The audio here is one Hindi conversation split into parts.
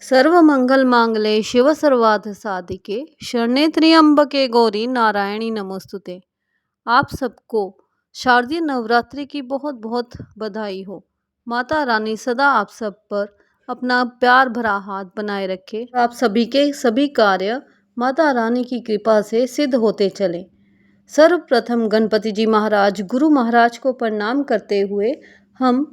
सर्वमंगल मांगले शिव सर्वार्थ साधिके शरण्ये त्र्यंबके गौरी नारायणी नमोस्तुते। आप सबको शारदीय नवरात्रि की बहुत बहुत बधाई हो। माता रानी सदा आप सब पर अपना प्यार भरा हाथ बनाए रखे। आप सभी के सभी कार्य माता रानी की कृपा से सिद्ध होते चले। सर्वप्रथम गणपति जी महाराज गुरु महाराज को प्रणाम करते हुए हम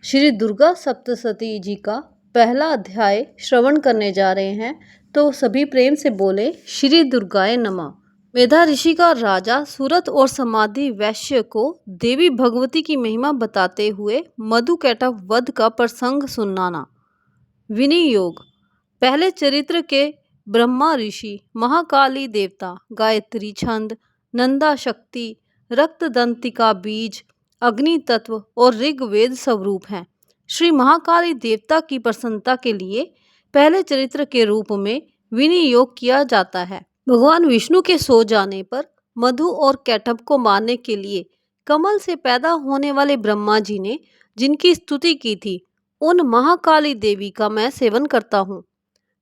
श्री दुर्गा सप्तशती जी का पहला अध्याय श्रवण करने जा रहे हैं। तो सभी प्रेम से बोले श्री दुर्गाय नमः। मेधा ऋषि का राजा सूरत और समाधि वैश्य को देवी भगवती की महिमा बताते हुए मधु कैटभ वध का प्रसंग सुनाना। विनियोग। पहले चरित्र के ब्रह्मा ऋषि, महाकाली देवता, गायत्री छंद, नंदा शक्ति, रक्तदंतिका बीज, अग्नि तत्व और ऋग्वेद स्वरूप हैं। श्री महाकाली देवता की प्रसन्नता के लिए पहले चरित्र के रूप में विनियोग किया जाता है। भगवान विष्णु के सो जाने पर मधु और कैटभ को मारने के लिए कमल से पैदा होने वाले ब्रह्मा जी ने जिनकी स्तुति की थी, उन महाकाली देवी का मैं सेवन करता हूँ।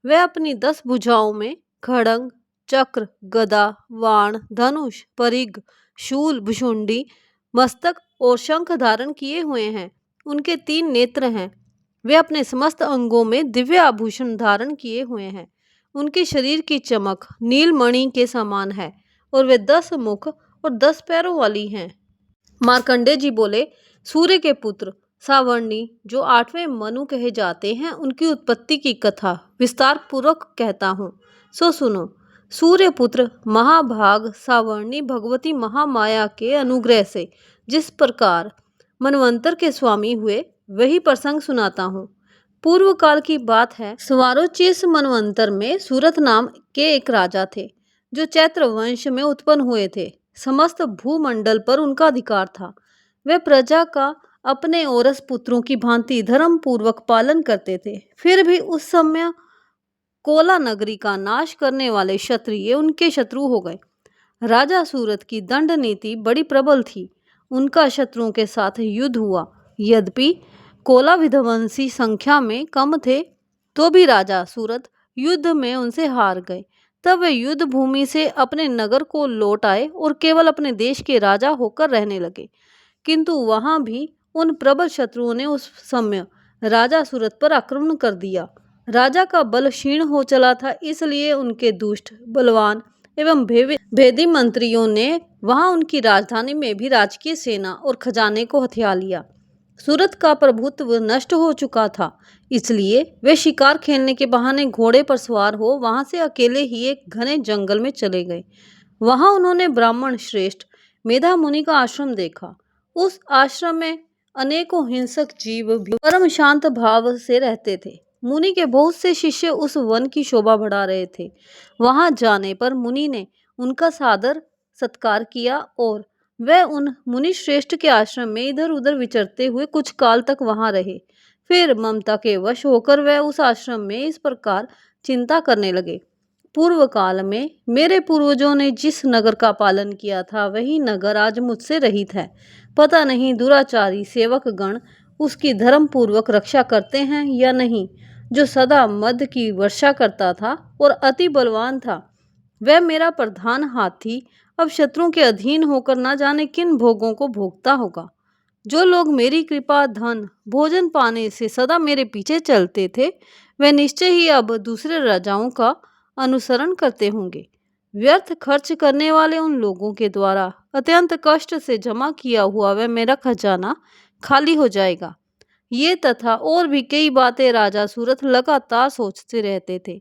वह अपनी 10 भुजाओं में खड़ंग, चक्र, गदा, वाण, धनुष, परिघ, शूल, भुशुंडी, मस्तक और शंख धारण किए हुए हैं। उनके 3 नेत्र हैं। वे अपने समस्त अंगों में दिव्य आभूषण धारण किए हुए हैं। उनके शरीर की चमक नीलमणि के समान है और वे 10 मुख और 10 पैरों वाली हैं। मार्कंडेय जी बोले, सूर्य के पुत्र सावर्णी जो 8वें मनु कहे जाते हैं, उनकी उत्पत्ति की कथा विस्तार पूर्वक कहता हूँ, सो सुनो। सूर्य पुत्र महाभाग सावर्णी भगवती महामाया के अनुग्रह से जिस प्रकार मनवंतर के स्वामी हुए, वही प्रसंग सुनाता हूँ। पूर्व काल की बात है। स्वारोचिष मनवंतर में सूरत नाम के एक राजा थे जो चैत्र वंश में उत्पन्न हुए थे। समस्त भूमंडल पर उनका अधिकार था। वे प्रजा का अपने औरस पुत्रों की भांति धर्म पूर्वक पालन करते थे। फिर भी उस समय कोला नगरी का नाश करने वाले क्षत्रिय उनके शत्रु हो गए। राजा सूरत की दंड नीति बड़ी प्रबल थी। उनका शत्रुओं के साथ युद्ध हुआ। यद्यपि कोला विध्वंसी संख्या में कम थे, तो भी राजा सूरत युद्ध में उनसे हार गए। तब वे युद्ध भूमि से अपने नगर को लौट आए और केवल अपने देश के राजा होकर रहने लगे। किंतु वहां भी उन प्रबल शत्रुओं ने उस समय राजा सूरत पर आक्रमण कर दिया। राजा का बल क्षीण हो चला था, इसलिए उनके दुष्ट, बलवान एवं भेदी मंत्रियों ने वहां उनकी राजधानी में भी राजकीय सेना और खजाने को हथिया लिया। सूरत का प्रभुत्व नष्ट हो चुका था, इसलिए वे शिकार खेलने के बहाने घोड़े पर सवार हो वहां से अकेले ही एक घने जंगल में चले गए। वहां उन्होंने ब्राह्मण श्रेष्ठ मेधा मुनि का आश्रम देखा। उस आश्रम में अनेकों हिंसक जीव भी परम शांत भाव से रहते थे। मुनि के बहुत से शिष्य उस वन की शोभा बढ़ा रहे थे। वहां जाने पर मुनि ने उनका सादर सत्कार किया और वह उन मुनि श्रेष्ठ के आश्रम में इधर उधर विचरते हुए कुछ काल तक वहां रहे। फिर ममता के वश होकर वह उस आश्रम में इस प्रकार चिंता करने लगे, पूर्व काल में मेरे पूर्वजों ने जिस नगर का पालन किया था, वही नगर आज मुझसे रहित है। पता नहीं दुराचारी सेवक गण उसकी धर्म पूर्वक रक्षा करते हैं या नहीं। जो सदा मद की वर्षा करता था और अति बलवान था, वह मेरा प्रधान हाथी अब शत्रुओं के अधीन होकर न जाने किन भोगों को भोगता होगा। जो लोग मेरी कृपा, धन, भोजन पाने से सदा मेरे पीछे चलते थे, वे निश्चय ही अब दूसरे राजाओं का अनुसरण करते होंगे। व्यर्थ खर्च करने वाले उन लोगों के द्वारा अत्यंत कष्ट से जमा किया हुआ वह मेरा खजाना खाली हो जाएगा। ये तथा और भी कई बातें राजा सूरत लगातार सोचते रहते थे।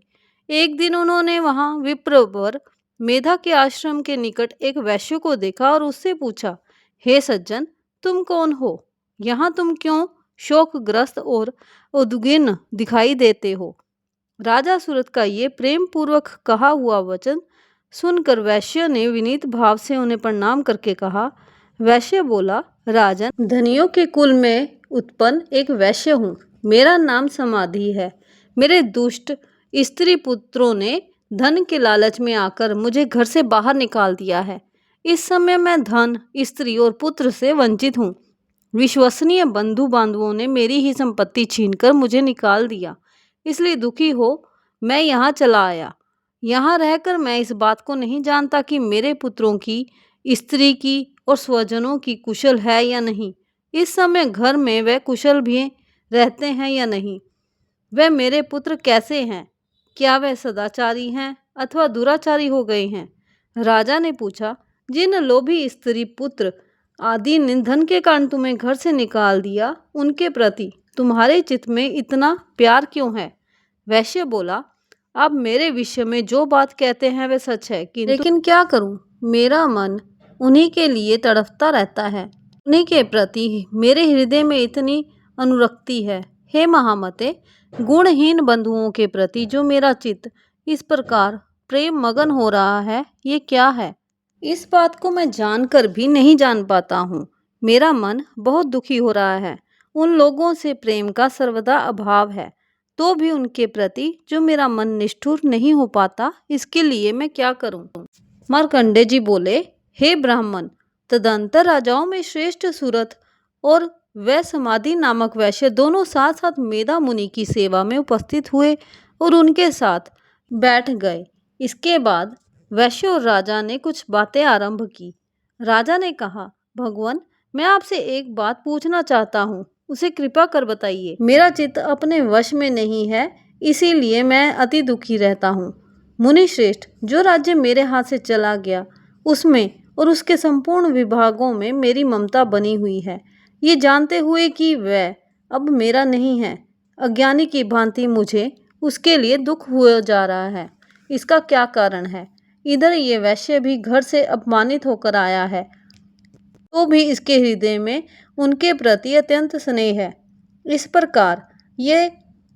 एक दिन उन्होंने वहां विप्रवर मेधा के आश्रम के निकट एक वैश्य को देखा और उससे पूछा, हे सज्जन, तुम कौन हो? यहाँ तुम क्यों शोकग्रस्त और उद्विग्न दिखाई देते हो? राजा सूरत का ये प्रेम पूर्वक कहा हुआ वचन सुनकर वैश्य ने विनीत भाव से उन्हें प्रणाम करके कहा। वैश्य बोला, राजन, धनियों के कुल में उत्पन्न एक वैश्य हूँ। मेरा नाम समाधि है। मेरे दुष्ट स्त्री पुत्रों ने धन के लालच में आकर मुझे घर से बाहर निकाल दिया है। इस समय मैं धन, स्त्री और पुत्र से वंचित हूँ। विश्वसनीय बंधु बांधवों ने मेरी ही संपत्ति छीनकर मुझे निकाल दिया। इसलिए दुखी हो मैं यहाँ चला आया। यहाँ रहकर मैं इस बात को नहीं जानता कि मेरे पुत्रों की, स्त्री की और स्वजनों की कुशल है या नहीं। इस समय घर में वह कुशल भी रहते हैं या नहीं। वह मेरे पुत्र कैसे हैं? क्या वह सदाचारी हैं अथवा दुराचारी हो गए हैं? राजा ने पूछा, जिन लोभी स्त्री पुत्र आदि निधन के कारण तुम्हें घर से निकाल दिया, उनके प्रति तुम्हारे चित्त में इतना प्यार क्यों है? वैश्य बोला, आप मेरे विषय में जो बात कहते हैं वह सच है, लेकिन क्या करूं, मेरा मन उन्हीं के लिए तड़पता रहता है। उन्हीं के प्रति मेरे हृदय में इतनी अनुरक्ति है। हे महामते, गुणहीन बंधुओं के प्रति जो मेरा चित्त इस प्रकार प्रेम मगन हो रहा है, ये क्या है? इस बात को मैं जानकर भी नहीं जान पाता हूँ। मेरा मन बहुत दुखी हो रहा है। उन लोगों से प्रेम का सर्वदा अभाव है, तो भी उनके प्रति जो मेरा मन निष्ठुर नहीं हो पाता, इसके लिए मैं क्या करूं? मार्कंडे जी बोले, हे ब्राह्मण, तदंतर राजाओं में श्रेष्ठ सुरथ और वह समाधि नामक वैश्य दोनों साथ साथ मेधा मुनि की सेवा में उपस्थित हुए और उनके साथ बैठ गए। इसके बाद वैश्य और राजा ने कुछ बातें आरंभ की। राजा ने कहा, भगवान, मैं आपसे एक बात पूछना चाहता हूँ, उसे कृपा कर बताइए। मेरा चित्त अपने वश में नहीं है, इसीलिए मैं अति दुखी रहता हूँ। मुनि श्रेष्ठ, जो राज्य मेरे हाथ से चला गया, उसमें और उसके संपूर्ण विभागों में मेरी ममता बनी हुई है, ये जानते हुए कि वह अब मेरा नहीं है। अज्ञानी की भांति मुझे उसके लिए दुख हुआ जा रहा है। इसका क्या कारण है? इधर ये वैश्य भी घर से अपमानित होकर आया है, तो भी इसके हृदय में उनके प्रति अत्यंत स्नेह है। इस प्रकार ये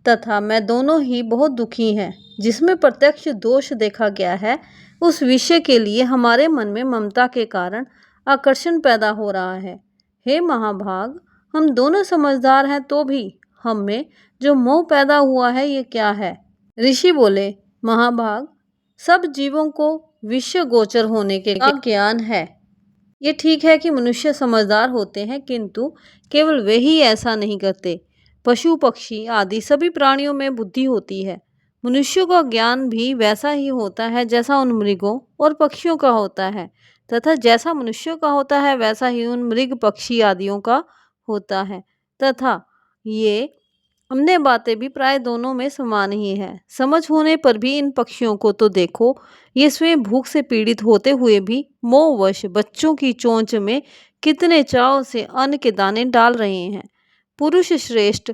तथा मैं दोनों ही बहुत दुखी हैं। जिसमें प्रत्यक्ष दोष देखा गया है, उस विषय के लिए हमारे मन में ममता के कारण आकर्षण पैदा हो रहा है। हे महाभाग, हम दोनों समझदार हैं, तो भी हम में जो मोह पैदा हुआ है, ये क्या है? ऋषि बोले, महाभाग, सब जीवों को विषय गोचर होने के ज्ञान है। ये ठीक है कि मनुष्य समझदार होते हैं, किंतु केवल वे ही ऐसा नहीं करते। पशु पक्षी आदि सभी प्राणियों में बुद्धि होती है। मनुष्यों का ज्ञान भी वैसा ही होता है जैसा उन मृगों और पक्षियों का होता है, तथा जैसा मनुष्यों का होता है वैसा ही उन मृग पक्षी आदियों का होता है, तथा ये अन्य बातें भी प्राय दोनों में समान ही है। समझ होने पर भी इन पक्षियों को तो देखो, ये स्वयं भूख से पीड़ित होते हुए भी मोहवश बच्चों की चोंच में कितने चाव से अन्न के दाने डाल रहे हैं। पुरुष श्रेष्ठ,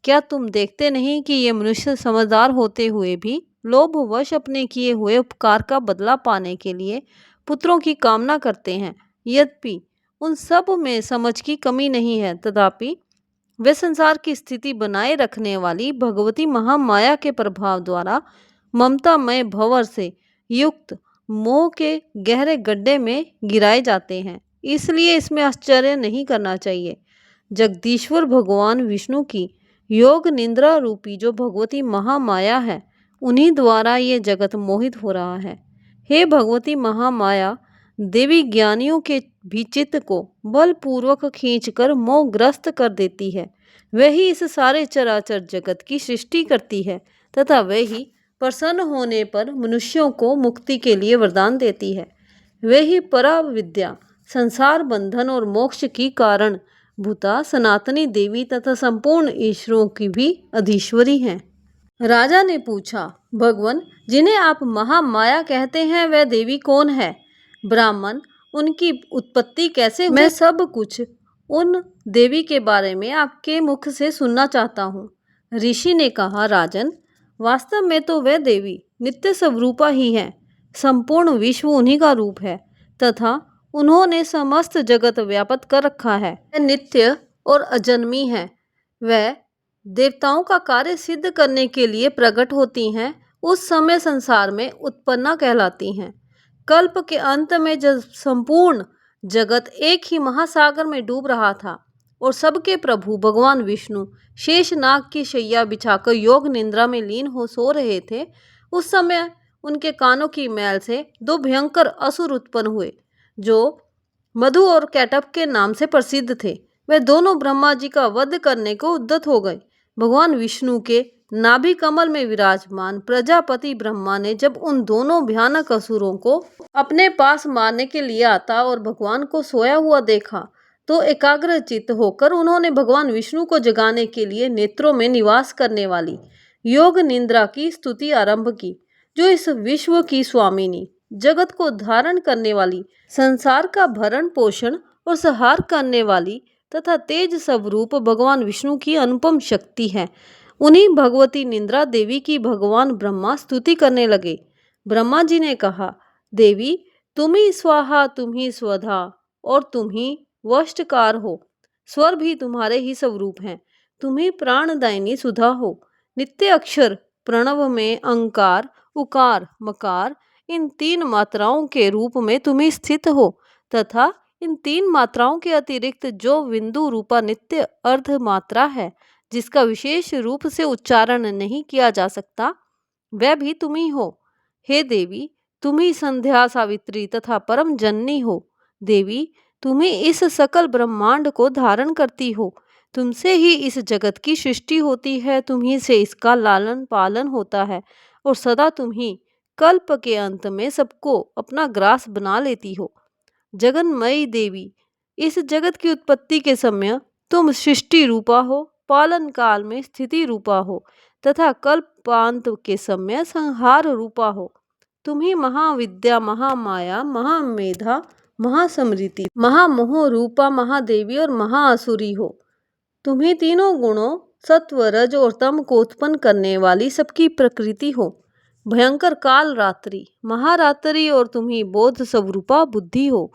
क्या तुम देखते नहीं कि ये मनुष्य समझदार होते हुए भी लोभवश अपने किए हुए उपकार का बदला पाने के लिए पुत्रों की कामना करते हैं? यद्यपि उन सब में समझ की कमी नहीं है, तथापि वे संसार की स्थिति बनाए रखने वाली भगवती महामाया के प्रभाव द्वारा ममतामय भंवर से युक्त मोह के गहरे गड्ढे में गिराए जाते हैं। इसलिए इसमें आश्चर्य नहीं करना चाहिए। जगदीश्वर भगवान विष्णु की योग निंद्रा रूपी जो भगवती महामाया है, उन्हीं द्वारा ये जगत मोहित हो रहा है। हे भगवती महामाया, देवी ज्ञानियों के भी चित्त को बलपूर्वक खींचकर मोहग्रस्त कर देती है। वही इस सारे चराचर जगत की सृष्टि करती है, तथा वही प्रसन्न होने पर मनुष्यों को मुक्ति के लिए वरदान देती है। वही पराविद्या, संसार बंधन और मोक्ष की कारण भूता सनातनी देवी तथा संपूर्ण ईश्वरों की भी अधीश्वरी हैं। राजा ने पूछा, भगवान, जिन्हें आप महामाया कहते हैं, वह देवी कौन है? ब्राह्मण, उनकी उत्पत्ति कैसे हुई? मैं सब कुछ उन देवी के बारे में आपके मुख से सुनना चाहता हूँ। ऋषि ने कहा, राजन, वास्तव में तो वह देवी नित्य स्वरूपा ही है। संपूर्ण विश्व उन्हीं का रूप है, तथा उन्होंने समस्त जगत व्याप्त कर रखा है। वह नित्य और अजन्मी है। वह देवताओं का कार्य सिद्ध करने के लिए प्रकट होती हैं। उस समय संसार में उत्पन्ना कहलाती हैं। कल्प के अंत में जब संपूर्ण जगत एक ही महासागर में डूब रहा था और सबके प्रभु भगवान विष्णु शेषनाग की शैया बिछाकर योग निद्रा में लीन हो सो रहे थे, उस समय उनके कानों की मैल से दो भयंकर असुर उत्पन्न हुए, जो मधु और कैटभ के नाम से प्रसिद्ध थे। वे दोनों ब्रह्मा जी का वध करने को उद्यत हो गए। भगवान विष्णु के नाभि कमल में विराजमान प्रजापति ब्रह्मा ने जब उन दोनों भयानक असुरों को अपने पास मारने के लिए आता और भगवान को सोया हुआ देखा तो एकाग्रचित्त होकर उन्होंने भगवान विष्णु को जगाने के लिए नेत्रों में निवास करने वाली योग निंद्रा की स्तुति आरंभ की, जो इस विश्व की स्वामिनी, जगत को धारण करने वाली, संसार का भरण पोषण और संहार करने वाली तथा तेज स्वरूप भगवान विष्णु की अनुपम शक्ति है। उन्हीं भगवती निंद्रा देवी की भगवान ब्रह्मा स्तुति करने लगे। ब्रह्मा जी ने कहा, देवी तुम ही स्वाहा, तुम ही स्वधा और तुम ही वष्टकार हो। स्वर भी तुम्हारे ही स्वरूप हैं। तुम ही प्राणदायिनी सुधा हो। नित्य अक्षर प्रणव में अंकार, उकार, मकार इन 3 मात्राओं के रूप में तुम ही स्थित हो तथा इन 3 मात्राओं के अतिरिक्त जो बिंदु रूपा नित्य अर्ध मात्रा है, जिसका विशेष रूप से उच्चारण नहीं किया जा सकता, वह भी तुम ही हो। हे देवी, तुम ही संध्या, सावित्री तथा परम जननी हो। देवी, तुम ही इस सकल ब्रह्मांड को धारण करती हो। तुमसे ही इस जगत की सृष्टि होती है, तुम ही से इसका लालन पालन होता है और सदा तुम ही कल्प के अंत में सबको अपना ग्रास बना लेती हो। जगन्मयी देवी, इस जगत की उत्पत्ति के समय तुम सृष्टि रूपा हो, पालन काल में स्थिति रूपा हो तथा कल्पांत के समय संहार रूपा हो। तुम ही महाविद्या, महामाया, महामेधा, महासमृति, महामोह रूपा महादेवी और महाअसुरी हो। तुम ही तीनों गुणों सत्व, रज और तम को उत्पन्न करने वाली सबकी प्रकृति हो। भयंकर काल रात्रि, महारात्रि और तुम ही बोध स्वरूपा बुद्धि हो।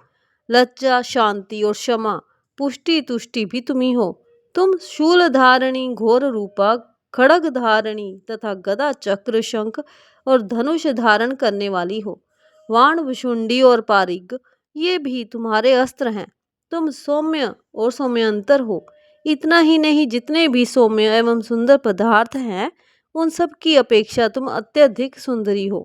लज्जा, शांति और क्षमा, पुष्टि, तुष्टि भी तुम ही हो। तुम शूल धारणी, घोर रूपा, खड़ग धारणी तथा गदा, चक्र, शंख और धनुष धारण करने वाली हो। वाण, विशुंडी और पारिग ये भी तुम्हारे अस्त्र हैं। तुम सौम्य और सौम्यंतर हो। इतना ही नहीं, जितने भी सौम्य एवं सुंदर पदार्थ हैं उन सब की अपेक्षा तुम अत्यधिक सुंदरी हो।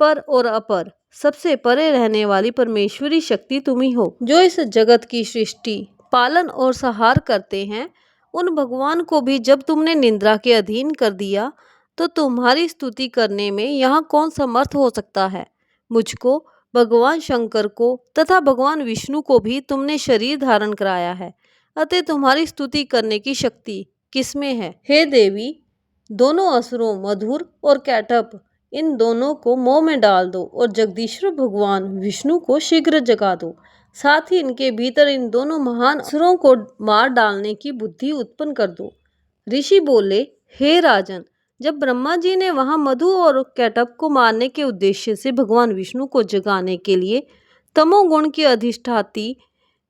पर और अपर, सबसे परे रहने वाली परमेश्वरी शक्ति तुम ही हो, जो इस जगत की सृष्टि, पालन और संहार करते हैं। उन भगवान को भी जब तुमने निंद्रा के अधीन कर दिया तो तुम्हारी स्तुति करने में यहाँ कौन समर्थ हो सकता है। मुझको, भगवान शंकर को तथा भगवान विष्णु को भी तुमने शरीर धारण कराया है, अतः तुम्हारी स्तुति करने की शक्ति किसमें है। हे देवी, दोनों असुरों मधुर और कैटअप, इन दोनों को मोह में डाल दो और जगदीश्वर भगवान विष्णु को शीघ्र जगा दो। साथ ही इनके भीतर इन दोनों महान असुरों को मार डालने की बुद्धि उत्पन्न कर दो। ऋषि बोले, हे राजन, जब ब्रह्मा जी ने वहां मधु और कैटअप को मारने के उद्देश्य से भगवान विष्णु को जगाने के लिए तमोगुण की अधिष्ठाती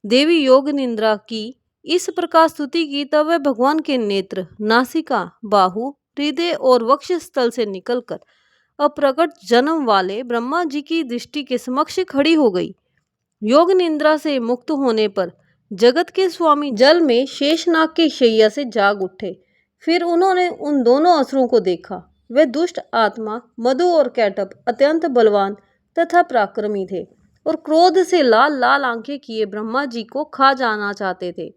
देवी योग निंद्रा की इस प्रकार स्तुति की, तब वह भगवान के नेत्र, नासिका, बाहु, हृदय और वक्ष स्थल से निकलकर अप्रकट जन्म वाले ब्रह्मा जी की दृष्टि के समक्ष खड़ी हो गई। योग निंद्रा से मुक्त होने पर जगत के स्वामी जल में शेषनाग की शैया से जाग उठे। फिर उन्होंने उन दोनों असुरों को देखा। वे दुष्ट आत्मा मधु और कैटअप अत्यंत बलवान तथा पराक्रमी थे और क्रोध से लाल लाल आंखें किए ब्रह्मा जी को खा जाना चाहते थे।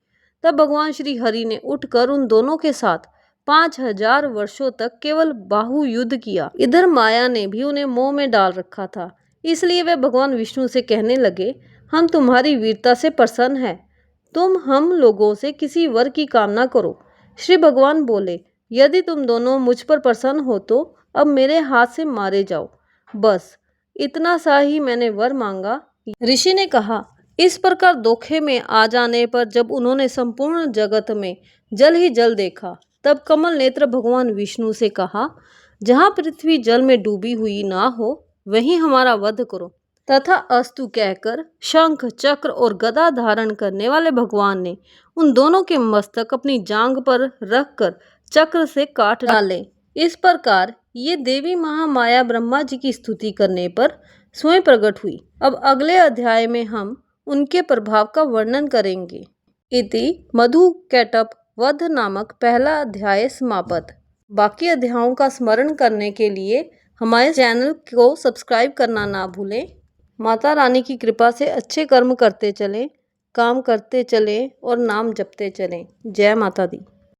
तब भगवान श्री हरि ने उठकर उन दोनों के साथ 5000 वर्षों तक केवल बाहु युद्ध किया। इधर माया ने भी उन्हें मोह में डाल रखा था, इसलिए वे भगवान विष्णु से कहने लगे, हम तुम्हारी वीरता से प्रसन्न हैं, तुम हम लोगों से किसी वर की कामना करो। श्री भगवान बोले, यदि तुम दोनों मुझ पर प्रसन्न हो तो अब मेरे हाथ से मारे जाओ। बस इतना सा ही मैंने वर मांगा। ऋषि ने कहा, इस प्रकार धोखे में आ जाने पर जब उन्होंने संपूर्ण जगत में जल ही जल देखा, तब कमल नेत्र भगवान विष्णु से कहा, जहाँ पृथ्वी जल में डूबी हुई ना हो वहीं हमारा वध करो। तथा अस्तु कहकर शंख, चक्र और गदा धारण करने वाले भगवान ने उन दोनों के मस्तक अपनी जांघ पर रखकर चक्र से काट डाले। इस प्रकार ये देवी महामाया ब्रह्मा जी की स्तुति करने पर स्वयं प्रकट हुई। अब अगले अध्याय में हम उनके प्रभाव का वर्णन करेंगे। इति मधु कैटअप वध नामक पहला अध्याय समाप्त। बाकी अध्यायों का स्मरण करने के लिए हमारे चैनल को सब्सक्राइब करना ना भूलें। माता रानी की कृपा से अच्छे कर्म करते चलें, काम करते चलें और नाम जपते चलें। जय माता दी।